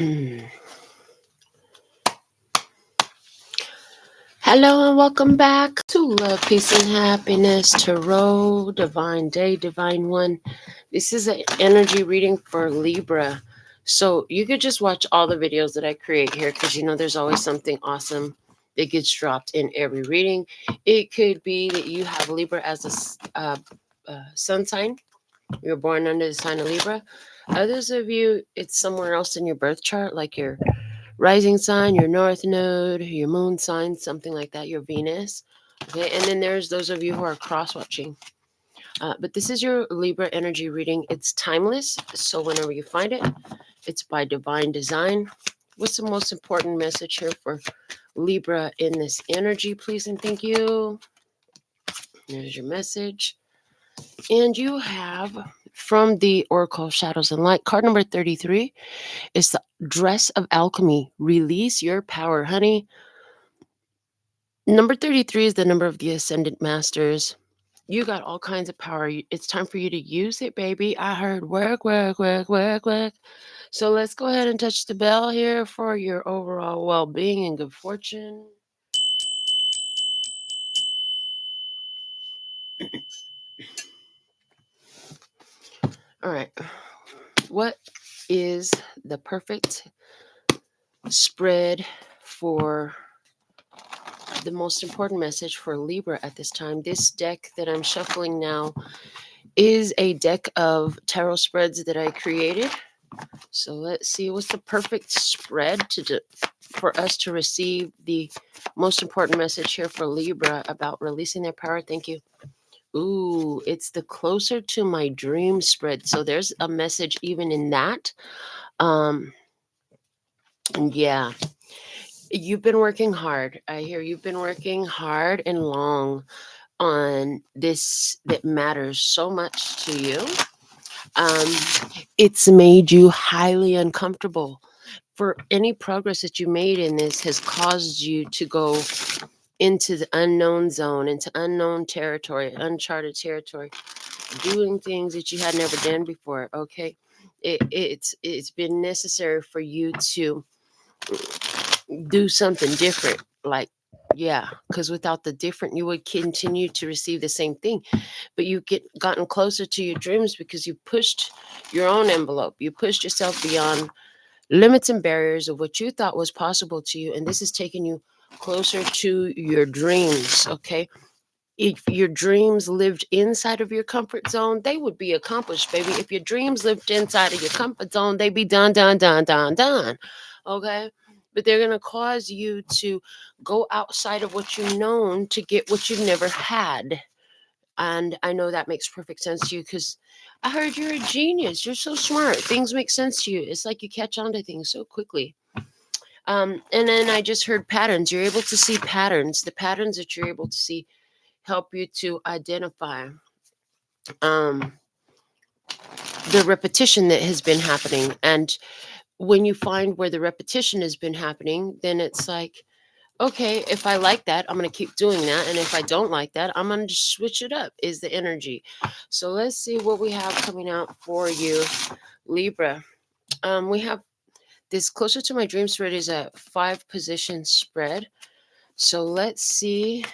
Hello and welcome back to Love, Peace, and Happiness Tarot, Divine Day, Divine One. This is an energy reading for Libra. So you could just watch all the videos that I create here because there's always something awesome that gets dropped in every reading. It could be that you have Libra as a sun sign. You're born under the sign of Libra. Others of you, it's somewhere else in your birth chart, like your rising sign, your north node, your moon sign, something like that, your Venus. Okay, and then there's those of you who are cross watching. But this is your Libra energy reading. It's timeless, so whenever you find it, it's by divine design. What's the most important message here for Libra in this energy, please and thank you? There's your message. And you have from the Oracle of Shadows and Light, card number 33 is the Dress of Alchemy. Release your power, honey. Number 33 is the number of the Ascendant Masters. You got all kinds of power. It's time for you to use it, baby. I heard work, work, work, work, work. So let's go ahead and touch the bell here for your overall well-being and good fortune. All right. What is the perfect spread for the most important message for Libra at this time? This deck that I'm shuffling now is a deck of tarot spreads that I created. So let's see what's the perfect spread for us to receive the most important message here for Libra about releasing their power. Thank you. Ooh, it's the closer to my dream spread. So there's a message even in that. Yeah. You've been working hard. I hear you've been working hard and long on this that matters so much to you. It's made you highly uncomfortable. For any progress that you made in this has caused you to go into the unknown zone, into unknown territory, uncharted territory, doing things that you had never done before. Okay, it's been necessary for you to do something different. Like, yeah, because without the different, you would continue to receive the same thing. But you gotten closer to your dreams because you pushed your own envelope. You pushed yourself beyond limits and barriers of what you thought was possible to you, and this has taken you closer to your dreams. Okay, if your dreams lived inside of your comfort zone, they would be accomplished, baby. If your dreams lived inside of your comfort zone, they'd be done, done, done, done, done. Okay, but they're going to cause you to go outside of what you've known to get what you've never had. And I know that makes perfect sense to you because I heard you're a genius. You're so smart. Things make sense to you. It's like you catch on to things so quickly. And then I just heard patterns. You're able to see patterns. The patterns that you're able to see help you to identify the repetition that has been happening. And when you find where the repetition has been happening, then it's like, okay, if I like that, I'm going to keep doing that. And if I don't like that, I'm going to just switch it up, is the energy. So let's see what we have coming out for you, Libra. We have this closer to my dream spread is a 5-position spread. So let's see.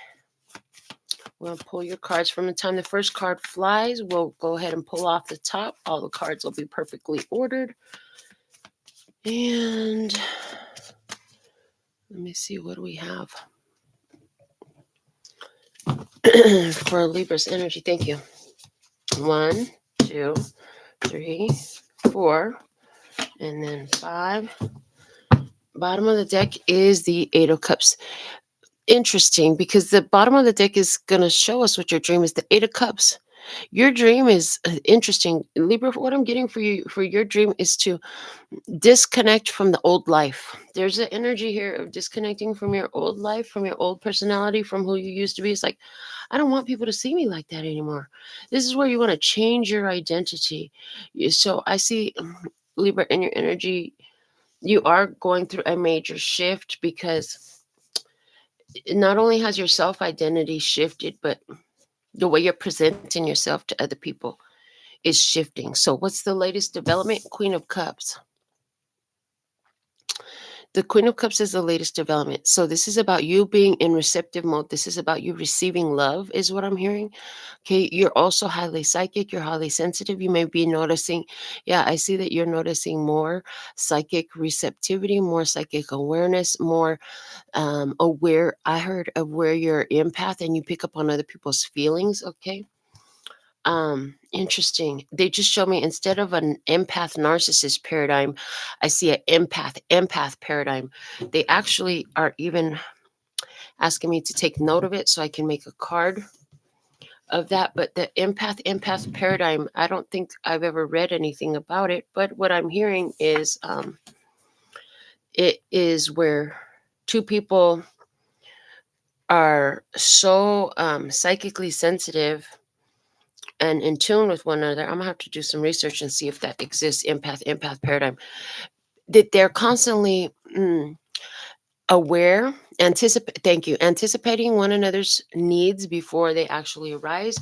We'll pull your cards from the time the first card flies. We'll go ahead and pull off the top. All the cards will be perfectly ordered. And let me see, what do we have for Libra's energy? Thank you. 1, 2, 3, 4, and then 5. Bottom of the deck is the 8 of Cups. Interesting, because the bottom of the deck is going to show us what your dream is. The 8 of Cups. Your dream is interesting, Libra. What I'm getting for you for your dream is to disconnect from the old life. There's an energy here of disconnecting from your old life, from your old personality, from who you used to be. It's like, I don't want people to see me like that anymore. This is where you want to change your identity. So I see, Libra, in your energy, you are going through a major shift because not only has your self-identity shifted, but the way you're presenting yourself to other people is shifting. So what's the latest development? Queen of Cups. The Queen of Cups is the latest development. So this is about you being in receptive mode. This is about you receiving love, is what I'm hearing. Okay, you're also highly psychic, you're highly sensitive. You may be noticing, yeah, I see that you're noticing more psychic receptivity, more psychic awareness, more aware. I heard of where you're empath and you pick up on other people's feelings. Okay. Interesting. They just show me instead of an empath narcissist paradigm, I see an empath paradigm. They actually are even asking me to take note of it so I can make a card of that. But the empath paradigm, I don't think I've ever read anything about it. But what I'm hearing is it is where two people are so psychically sensitive and in tune with one another. I'm gonna have to do some research and see if that exists. Empath paradigm, that they're constantly aware, anticipating one another's needs before they actually arise,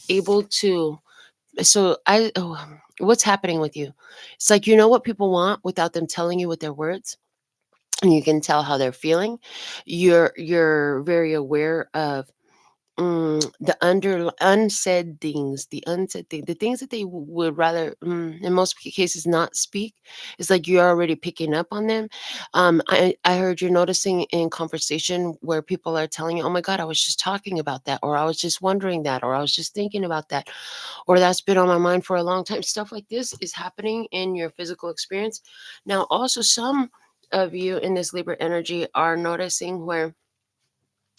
able to. So what's happening with you? It's like you know what people want without them telling you with their words, and you can tell how they're feeling. You're very aware of the unsaid thing, the things that they would rather, in most cases, not speak. It's like you're already picking up on them. I heard you're noticing in conversation where people are telling you, "Oh my God, I was just talking about that," or "I was just wondering that," or "I was just thinking about that," or "That's been on my mind for a long time." Stuff like this is happening in your physical experience. Now, also, some of you in this Libra energy are noticing where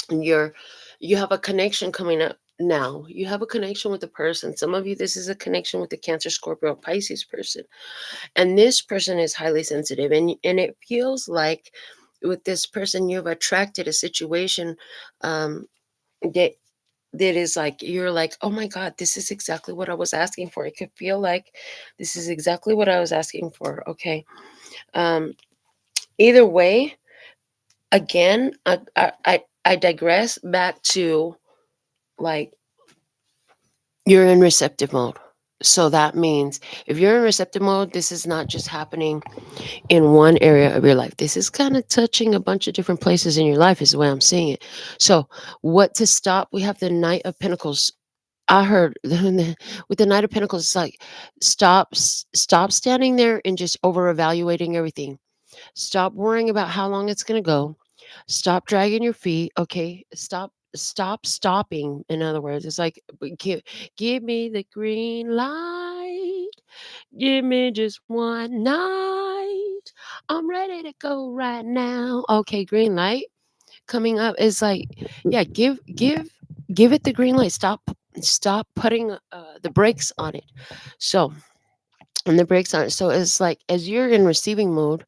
you're you have a connection coming up now. You have a connection with a person. Some of you, this is a connection with the Cancer, Scorpio, Pisces person, and this person is highly sensitive, and it feels like with this person you've attracted a situation um that is like you're like, oh my God, this is exactly what I was asking for. It could feel like this is exactly what I was asking for. Okay. um Either way, again, I digress back to, like, you're in receptive mode. So that means if you're in receptive mode, this is not just happening in one area of your life. This is kind of touching a bunch of different places in your life, is the way I'm seeing it. So, what to stop? We have the Knight of Pentacles. I heard with the Knight of Pentacles, it's like stop standing there and just over evaluating everything. Stop worrying about how long it's going to go. Stop dragging your feet. Okay. Stop stopping. In other words, it's like, give me the green light. Give me just one night. I'm ready to go right now. Okay, green light coming up is like, yeah, give it the green light. Stop putting the brakes on it. So, and the brakes on it. So it's like as you're in receiving mode,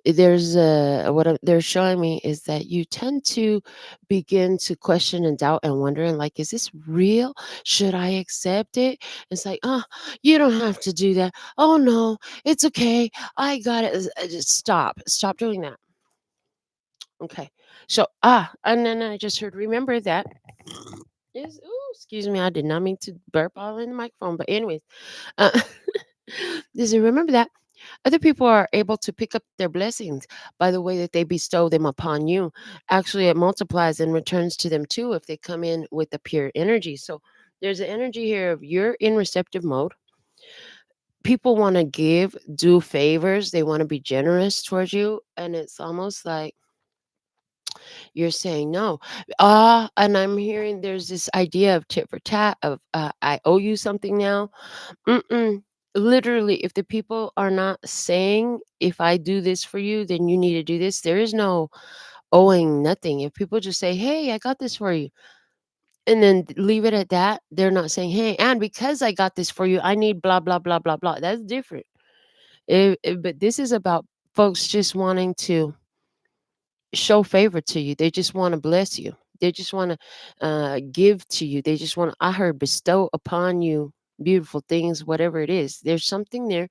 there's they're showing me is that you tend to begin to question and doubt and wondering, like, is this real? Should I accept it? It's like, oh, you don't have to do that. Oh no, it's okay, I got it. Just stop doing that. Okay. So and then I just heard, remember that is, oh, excuse me, I did not mean to burp all in the microphone, but anyways, uh just remember that other people are able to pick up their blessings by the way that they bestow them upon you. Actually, it multiplies and returns to them too if they come in with a pure energy. So there's an energy here of you're in receptive mode. People want to give, do favors, they want to be generous towards you. And it's almost like you're saying no. And I'm hearing there's this idea of tit for tat, of I owe you something now. Mm-mm. Literally, if the people are not saying, if I do this for you, then you need to do this, there is no owing nothing. If people just say, hey, I got this for you, and then leave it at that, they're not saying, hey, and because I got this for you, I need blah, blah, blah, blah, blah. That's different. But this is about folks just wanting to show favor to you. They just want to bless you. They just want to give to you. They just want to, I heard, bestow upon you beautiful things, whatever it is. There's something there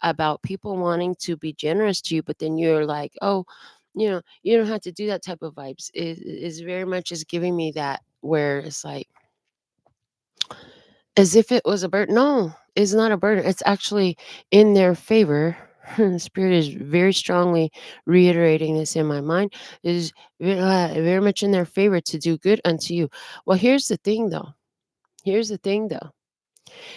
about people wanting to be generous to you, but then you're like, oh, you don't have to do that type of vibes. Is very much is giving me that, where it's like as if it was a burden. No, it's not a burden. It's actually in their favor. Spirit is very strongly reiterating this in my mind. It is very much in their favor to do good unto you. Well, here's the thing, though. Here's the thing, though.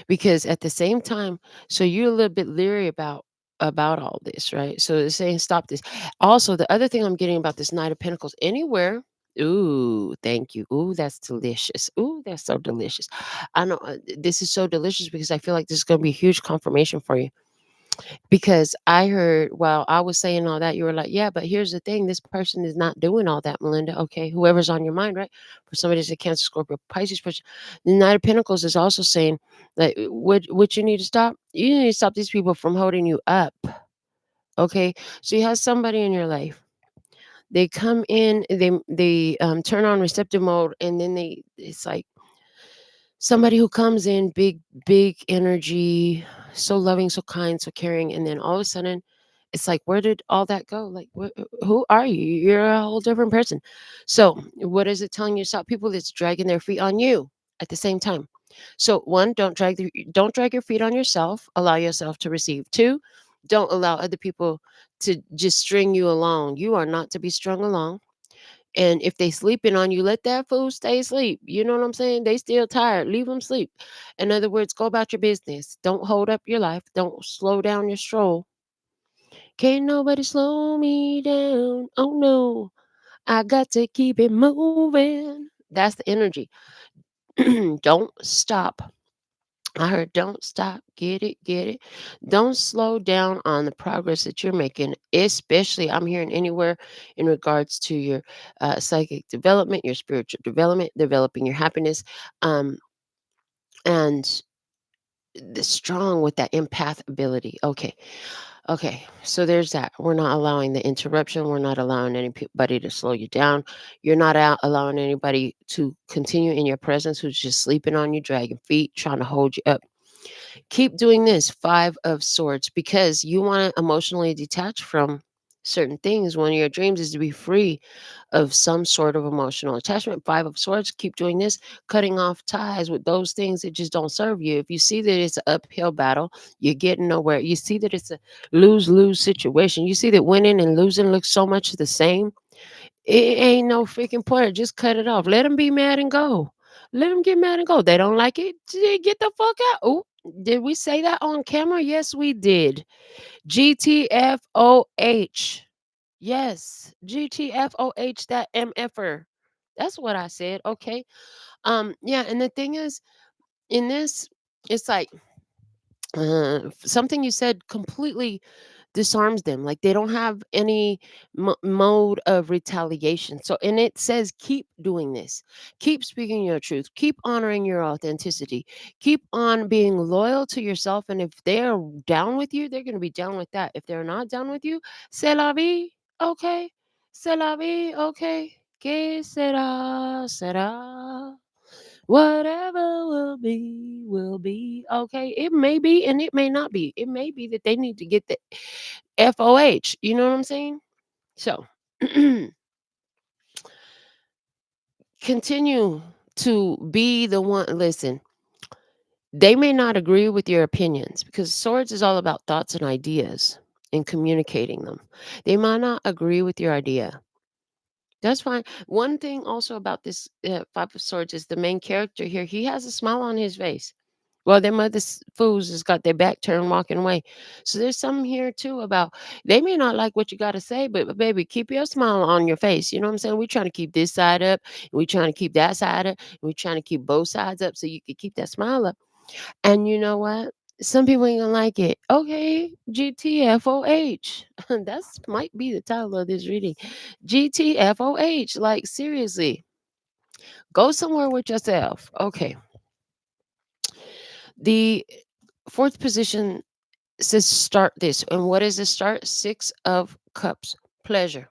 Because at the same time, so you're a little bit leery about all this, right? So it's saying stop this. Also, the other thing I'm getting about this Knight of Pentacles, anywhere. Ooh, thank you. Ooh, that's delicious. Ooh, that's so delicious. I know this is so delicious because I feel like this is going to be a huge confirmation for you. Because I heard while I was saying all that, you were like, yeah, but here's the thing, this person is not doing all that, Melinda. Okay, whoever's on your mind, right? For somebody that's a Cancer, Scorpio, Pisces person, the Knight of Pentacles is also saying that what you need to stop, you need to stop these people from holding you up. Okay, so you have somebody in your life. They come in, they turn on receptive mode, and then it's like somebody who comes in big energy, so loving, so kind, so caring, and then all of a sudden it's like, where did all that go? Like, who are you? You're a whole different person. So what is it telling you? Stop people that's dragging their feet on you at the same time. So one, don't drag your feet on yourself. Allow yourself to receive. Two, don't allow other people to just string you along. You are not to be strung along. And if they sleeping on you, let that fool stay asleep. You know what I'm saying? They still tired. Leave them sleep. In other words, go about your business. Don't hold up your life. Don't slow down your stroll. Can't nobody slow me down. Oh no, I got to keep it moving. That's the energy. Don't stop. I heard don't stop. Get it, get it. Don't slow down on the progress that you're making, especially I'm hearing anywhere in regards to your psychic development, your spiritual development, developing your happiness, um, and the strong with that empath ability. Okay. Okay, so there's that. We're not allowing the interruption. We're not allowing anybody to slow you down. You're not out allowing anybody to continue in your presence who's just sleeping on you, dragging feet, trying to hold you up. Keep doing this, 5 of swords, because you want to emotionally detach from certain things. One of your dreams is to be free of some sort of emotional attachment. 5 of swords, keep doing this, cutting off ties with those things that just don't serve you. If you see that it's an uphill battle, you're getting nowhere. You see that it's a lose-lose situation. You see that winning and losing look so much the same. It ain't no freaking point. Just cut it off. Let them be mad and go. Let them get mad and go. They don't like it. Get the fuck out. Oh, did we say that on camera? Yes, we did. GTFOH. Yes, GTFOH. That MFer. That's what I said. Okay. Yeah, and the thing is, in this, it's like something you said completely disarms them. Like they don't have any mode of retaliation. So, and it says, keep doing this, keep speaking your truth, keep honoring your authenticity, keep on being loyal to yourself. And if they're down with you, they're going to be down with that. If they're not down with you, c'est la vie. Okay. C'est la vie. Okay. Que sera, sera. Whatever will be, will be. Okay. It may be and it may not be. It may be that they need to get the FOH. You know what I'm saying? So continue to be the one. Listen, they may not agree with your opinions because swords is all about thoughts and ideas and communicating them. They might not agree with your idea. That's fine. One thing also about this 5 of Swords is the main character here. He has a smile on his face. Well, them other fools has got their back turned walking away. So there's something here too about they may not like what you got to say, but baby, keep your smile on your face. You know what I'm saying? We're trying to keep this side up, and we're trying to keep that side up, and we're trying to keep both sides up so you can keep that smile up. And you know what? Some people ain't gonna like it. Okay, GTFOH. That's might be the title of this reading. GTFOH. Like seriously, go somewhere with yourself. Okay. The fourth position says start this. And what is the start? 6 of Cups. Pleasure.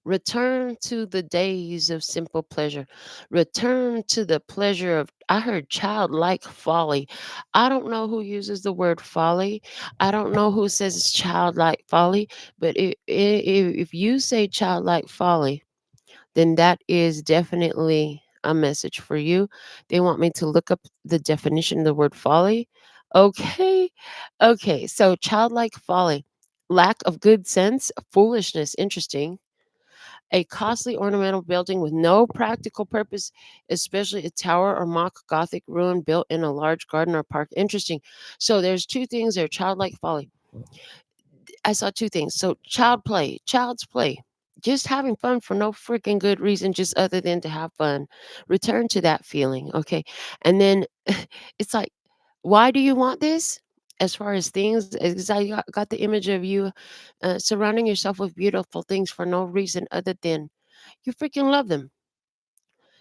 Return to the days of simple pleasure. Return to the pleasure of, I heard childlike folly. I don't know who uses the word folly. I don't know who says it's childlike folly. But if you say childlike folly, then that is definitely a message for you. They want me to look up the definition of the word folly. Okay. Okay. So childlike folly. lack of good sense, foolishness, interesting. A costly ornamental building with no practical purpose, especially a tower or mock Gothic ruin built in a large garden or park. Interesting. So there's two things there: childlike folly. I saw two things. So child's play, just having fun for no freaking good reason, just other than to have fun. Return to that feeling, okay? And then it's like, why do you want this? As far as things, as I got the image of you surrounding yourself with beautiful things for no reason other than you freaking love them.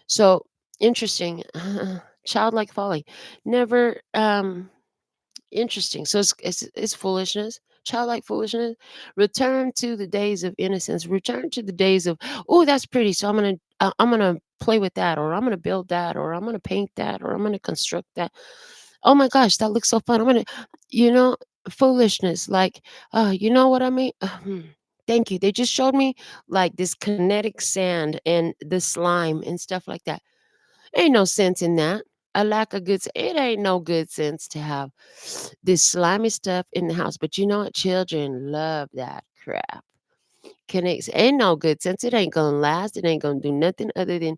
So interesting. Childlike folly. Never interesting. So it's foolishness, childlike foolishness. Return to the days of innocence. Return to the days of, oh, that's pretty. So I'm gonna play with that, or I'm gonna build that, or I'm gonna paint that, or I'm gonna construct that. Oh my gosh, that looks so fun. I'm gonna, you know, foolishness. Like, you know what I mean? Thank you. They just showed me like this kinetic sand and the slime and stuff like that. Ain't no sense in that. A lack of good it ain't no good sense to have this slimy stuff in the house, but you know what? Children love that crap. Connects ain't no good sense. It ain't gonna last. It ain't gonna do nothing other than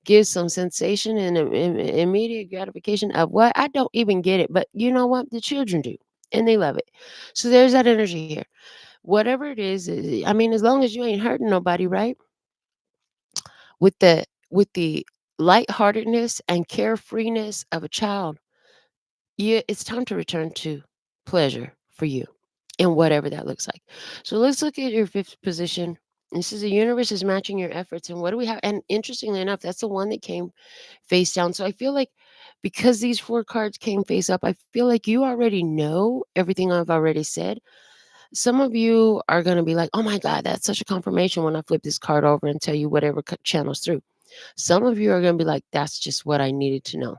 give some sensation and immediate gratification of what? I don't even get it, but you know what? The children do, and they love it. So there's that energy here. Whatever it is, I mean, as long as you ain't hurting nobody, right? With the lightheartedness and carefreeness of a child, yeah, it's time to return to pleasure for you and whatever that looks like. So let's look at your fifth position. This is the universe is matching your efforts. And what do we have? And interestingly enough, that's the one that came face down. So I feel like because these four cards came face up, I feel like you already know everything I've already said. Some of you are going to be like, oh my God, that's such a confirmation when I flip this card over and tell you whatever channels through. Some of you are going to be like, that's just what I needed to know.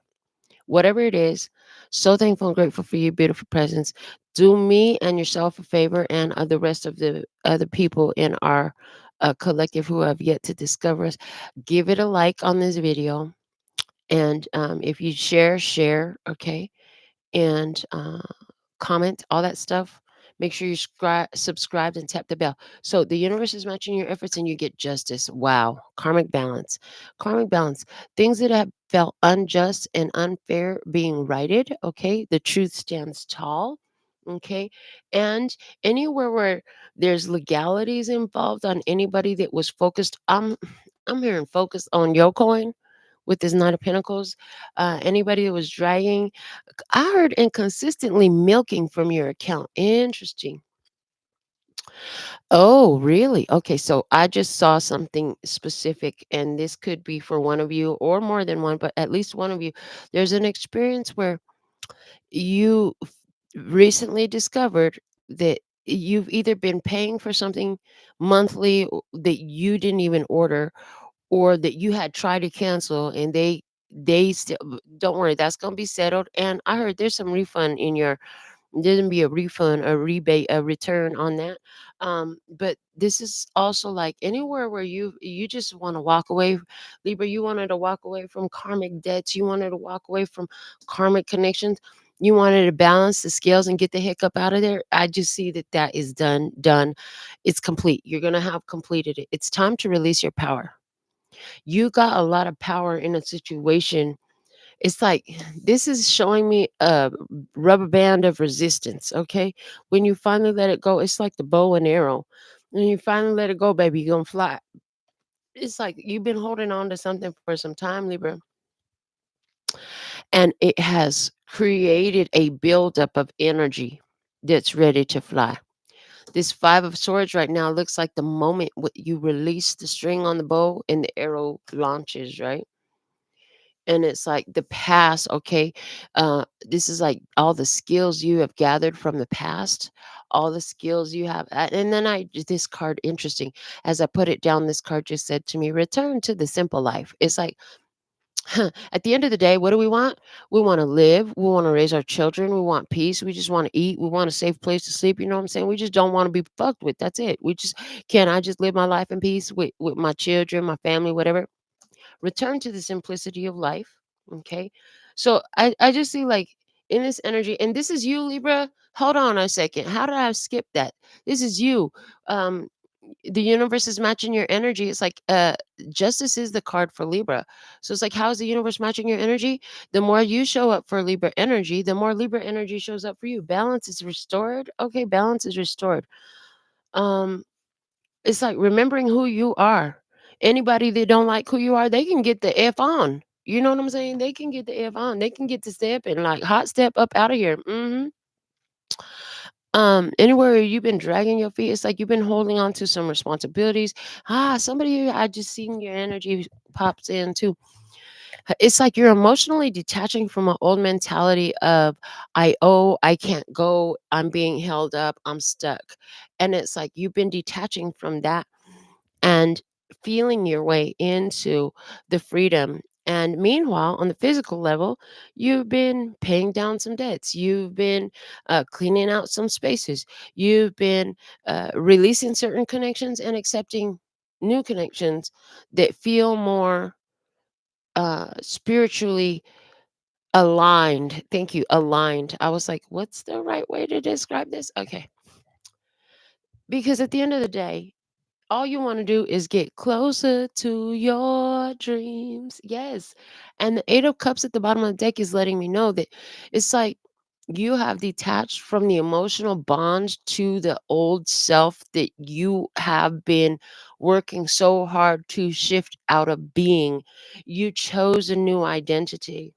Whatever it is, so thankful and grateful for your beautiful presence. Do me and yourself a favor and the rest of the other people in our collective who have yet to discover us. Give it a like on this video. And if you share, okay? And comment, all that stuff. Make sure you subscribed and tap the bell. So the universe is matching your efforts and you get justice. Wow. Karmic balance. Karmic balance. Things that have felt unjust and unfair being righted. Okay. The truth stands tall. Okay. And anywhere where there's legalities involved on anybody that was focused, I'm hearing focused on your coin with this Knight of Pentacles. Anybody that was dragging, I heard inconsistently milking from your account. Interesting. Oh, really? Okay, so I just saw something specific, and this could be for one of you or more than one, but at least one of you. There's an experience where you recently discovered that you've either been paying for something monthly that you didn't even order, or that you had tried to cancel and they still, don't worry, that's going to be settled. And I heard there's some refund in your, there's going to be a refund, a rebate, a return on that. But this is also like anywhere where you just want to walk away. Libra, you wanted to walk away from karmic debts, you wanted to walk away from karmic connections, you wanted to balance the scales and get the hiccup out of there. I just see that that is done. It's complete. You're going to have completed it. It's time to release your power. You got a lot of power in a situation. It's like this is showing me a rubber band of resistance. Okay. When you finally let it go, it's like the bow and arrow. When you finally let it go, baby, you're going to fly. It's like you've been holding on to something for some time, Libra, and it has created a buildup of energy that's ready to fly. This Five of Swords right now looks like the moment you release the string on the bow and the arrow launches, right? And it's like the past, okay? This is like all the skills you have gathered from the past, all the skills you have. And then this card, interesting. As I put it down, this card just said to me, return to the simple life. It's like, at the end of the day, what do we want? We want to live. We want to raise our children. We want peace. We just want to eat. We want a safe place to sleep. You know what I'm saying? We just don't want to be fucked with. That's it. We just, can I just live my life in peace with my children, my family, whatever? Return to the simplicity of life. Okay. So I just see like in this energy. And this is you, Libra. Hold on a second. How did I skip that? This is you. Um, the universe is matching your energy. It's like justice is the card for Libra. So it's like, how is the universe matching your energy? The more you show up for Libra energy, the more Libra energy shows up for you. Balance is restored. Okay, balance is restored. Um, it's like remembering who you are. Anybody that don't like who you are, they can get the F on. You know what I'm saying? They can get the F on. They can get the step and like hot step up out of here. Anywhere you've been dragging your feet, it's like you've been holding on to some responsibilities. Somebody I just seen your energy pops in too. It's like you're emotionally detaching from an old mentality of I owe, I can't go, I'm being held up, I'm stuck. And it's like you've been detaching from that and feeling your way into the freedom. And meanwhile, on the physical level, you've been paying down some debts. You've been cleaning out some spaces. You've been releasing certain connections and accepting new connections that feel more spiritually aligned. Thank you, aligned. I was like, what's the right way to describe this? Okay. Because at the end of the day, all you want to do is get closer to your dreams. Yes. And the Eight of Cups at the bottom of the deck is letting me know that it's like you have detached from the emotional bond to the old self that you have been working so hard to shift out of being. You chose a new identity.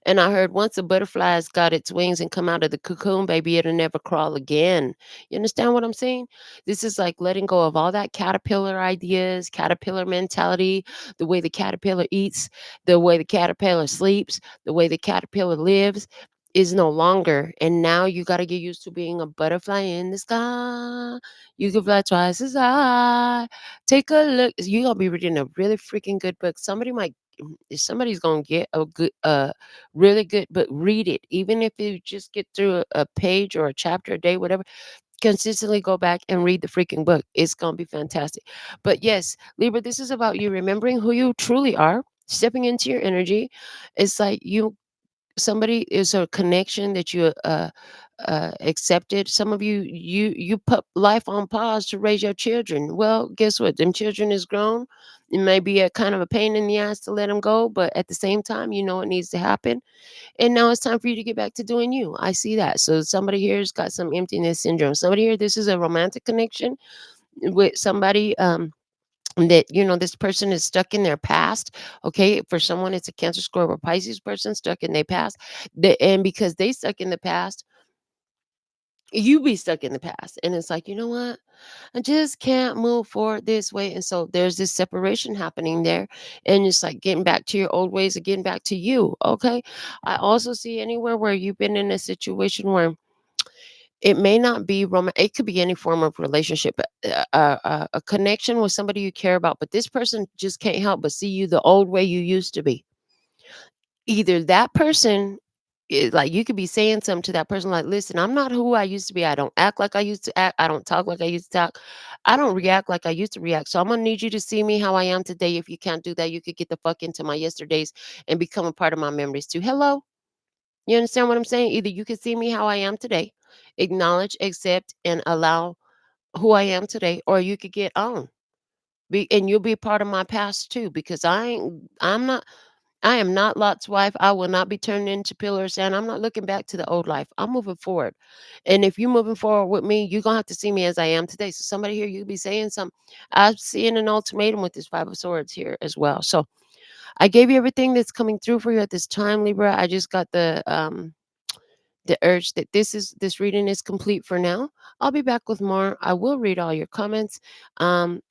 And I heard once a butterfly's got its wings and come out of the cocoon, baby, it'll never crawl again. You understand what I'm saying? This is like letting go of all that caterpillar ideas, caterpillar mentality, the way the caterpillar eats, the way the caterpillar sleeps, the way the caterpillar lives is no longer. And now you got to get used to being a butterfly in the sky. You can fly twice as high. Take a look. You're going to be reading a really freaking good book. Somebody might if somebody's gonna get a good really good but read it, even if you just get through a page or a chapter a day, whatever. Consistently go back and read the freaking book. It's gonna be fantastic. But yes, Libra, this is about you remembering who you truly are, stepping into your energy. It's like somebody is a connection that you accepted. Some of you put life on pause to raise your children. Well, guess what? Them children is grown. It may be a kind of a pain in the ass to let them go, but at the same time, you know it needs to happen. And now it's time for you to get back to doing you. I see that. So somebody here has got some emptiness syndrome. Somebody here, this is a romantic connection with somebody. That this person is stuck in their past. Okay, for someone it's a Cancer, Scorpio, or Pisces person stuck in their past. And because they stuck in the past, you be stuck in the past, and it's like, you know what, I just can't move forward this way. And so there's this separation happening there, and it's like getting back to your old ways of getting back to you. Okay, I also see anywhere where you've been in a situation where it may not be it could be any form of relationship, but a connection with somebody you care about, but this person just can't help but see you the old way you used to be. Either that person like you could be saying something to that person like, listen, I'm not who I used to be. I don't act like I used to act. I don't talk like I used to talk. I don't react like I used to react. So I'm gonna need you to see me how I am today. If you can't do that, you could get the fuck into my yesterdays and become a part of my memories too. Hello. You understand what I'm saying? Either you can see me how I am today, acknowledge, accept, and allow who I am today, or you could get on. And you'll be a part of my past too, because I am not Lot's wife. I will not be turned into pillar of sand. I'm not looking back to the old life. I'm moving forward. And if you're moving forward with me, you're gonna have to see me as I am today. So somebody here, you could be saying something. I'm seeing an ultimatum with this Five of Swords here as well. So I gave you everything that's coming through for you at this time, Libra. I just got the urge that this reading is complete for now. I'll be back with more. I will read all your comments. And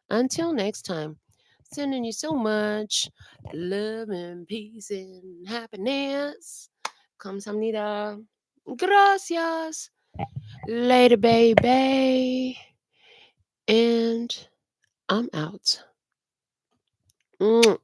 until next time, sending you so much love and peace and happiness. Kamsamnida. Gracias. Later, baby. And I'm out. Mwah.